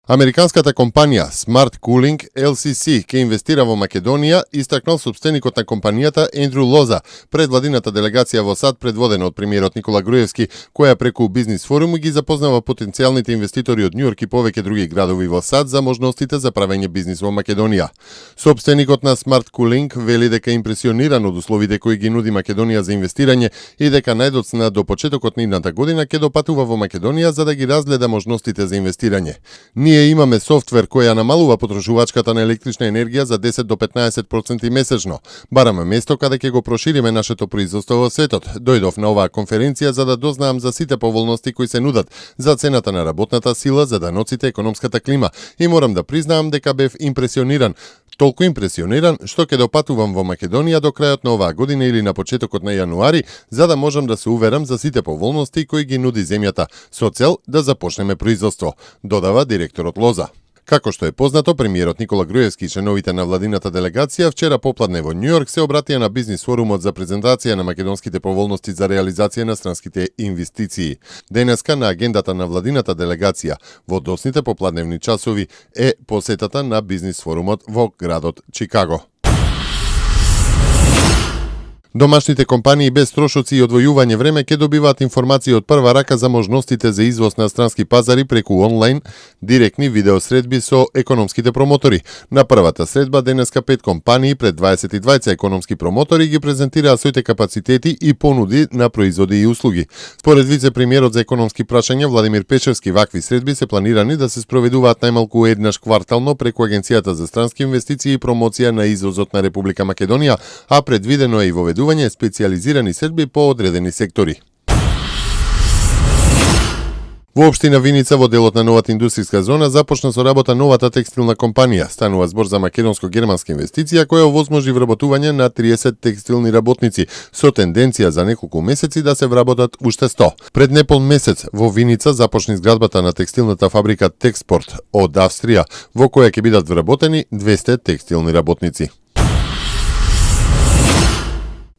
Американската компанија Smart Cooling LCC ке инвестира во Македонија, истакнал сопстеникот на компанијата Ендрю Лоза пред владината делегација во САД предводена од премиерот Никола Груевски, која преку бизнис форум ги запознава потенцијалните инвеститори од Њујорк и повеќе други градови во САД за можностите за правење бизнис во Македонија. Сопстеникот на Smart Cooling вели дека импресиониран од условите кои ги нуди Македонија за инвестирање и дека најдоцна до почетокот на идната година ќе допатува во Македонија за да ги разгледа можностите за инвестирање. Ние имаме софтвер која намалува потрошувачката на електрична енергија за 10 до 15% месечно. Бараме место каде ќе го прошириме нашето производство во светот. Дојдов на оваа конференција за да дознаам за сите поволности кои се нудат, за цената на работната сила, за даноците, економската клима и морам да признаам дека бев импресиониран. Толку импресиониран што ќе допатувам во Македонија до крајот на оваа година или на почетокот на јануари, за да можам да се уверам за сите поволности кои ги нуди земјата, со цел да започнеме производство, додава директорот Лоза. Како што е познато, премиерот Никола Груевски и членовите на владината делегација вчера попладне во Њујорк се обратија на бизнис форумот за презентација на македонските поволности за реализација на странските инвестиции. Денеска на агендата на владината делегација во досните попладневни часови е посетата на бизнис форумот во градот Чикаго. Домашните компании без трошоци и одвојување време ќе добиваат информации од прва рака за можностите за извоз на странски пазари преку онлайн директни видеосредби со економските промотори. На првата средба денеска 5 компании пред 22 економски промотори ги презентираа своите капацитети и понуди на производи и услуги. Според вице-премиерот за економски прашања Владимир Печевски, вакви средби се планирани да се спроведуваат најмалку еднаш квартално преку Агенцијата за странски инвестиции и промоција на извозот на Република Македонија, а предвидено е и воведување специјализирани средби по одредени сектори. Во општина Виница, во делот на новата индустријска зона, започна со работа новата текстилна компанија. Станува збор за македонско-германска инвестиција која овозможи вработување на 30 текстилни работници, со тенденција за неколку месеци да се вработат уште 100. Пред непол месец во Виница започна изградбата на текстилната фабрика Текспорт од Австрија, во која ќе бидат вработени 200 текстилни работници.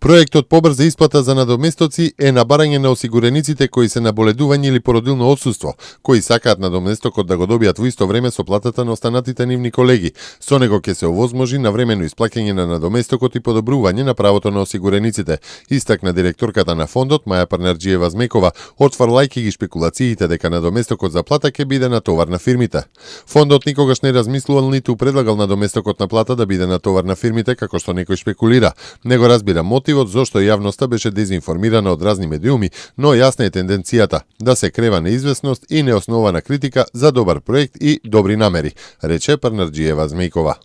Проектот побрза исплата за надоместоци е на барање на осигурениците кои се на боледување или породилно отсуство, кои сакаат надоместокот да го добијат во исто време со платата на останатите нивни колеги. Со него ќе се овозможи навремено исплаќање на надоместокот и подобрување на правото на осигурениците, истакна директорката на фондот Маја Парнарџиева Змекова, отфрлајќи ги шпекулациите дека надоместокот за плата ќе биде натовар на фирмите. Фондот никогаш не размислувал ниту предлагал надоместокот на плата да биде натовар на фирмите како што некој шпекулира. Него разбира мотивот зошто јавноста беше дезинформирана од разни медиуми, но јасна е тенденцијата да се крева неизвестност и неоснована критика за добар проект и добри намери, рече Парнарџиева Змејкова.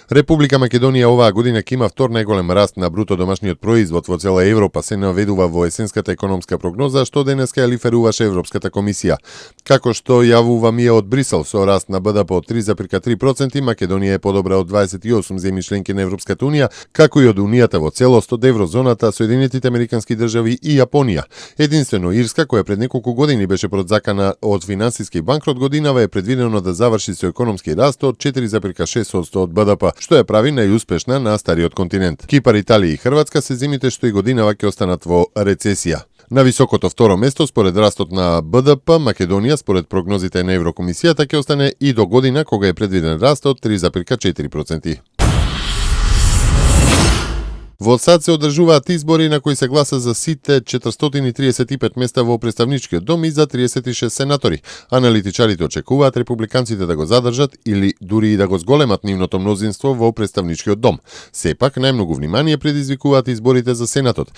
Република Македонија оваа година ќе има втор најголем раст на бруто домашниот производ во цела Европа, се наведува во есенската економска прогноза што денеска ја лиферуваше Европската комисија. Како што јавува МИА од Брисел, со раст на БДП од 3,3%, Македонија е подобра од 28 земји членки на Европската унија, како и од унијата во целост, од еврозоната, Соединетите американски држави и Јапонија. Единствено Ирска, која пред неколку години беше продзакана од финансиски банкрот, годинава е предвидено да заврши со економски раст од 4,6% од БДП, што ја прави најуспешна на стариот континент. Кипар, Италија и Хрватска се земјите што и годинава ќе останат во рецесија. На високото второ место според растот на БДП, Македонија според прогнозите на Еврокомисијата ќе остане и до година кога е предвиден раст од 3,4%. Во САД се одржуваат избори на кои се гласа за сите 435 места во представничкиот дом и за 36 сенатори. Аналитичарите очекуваат републиканците да го задржат или дури и да го зголемат нивното мнозинство во представничкиот дом. Сепак, најмногу внимание предизвикуваат изборите за Сенатот.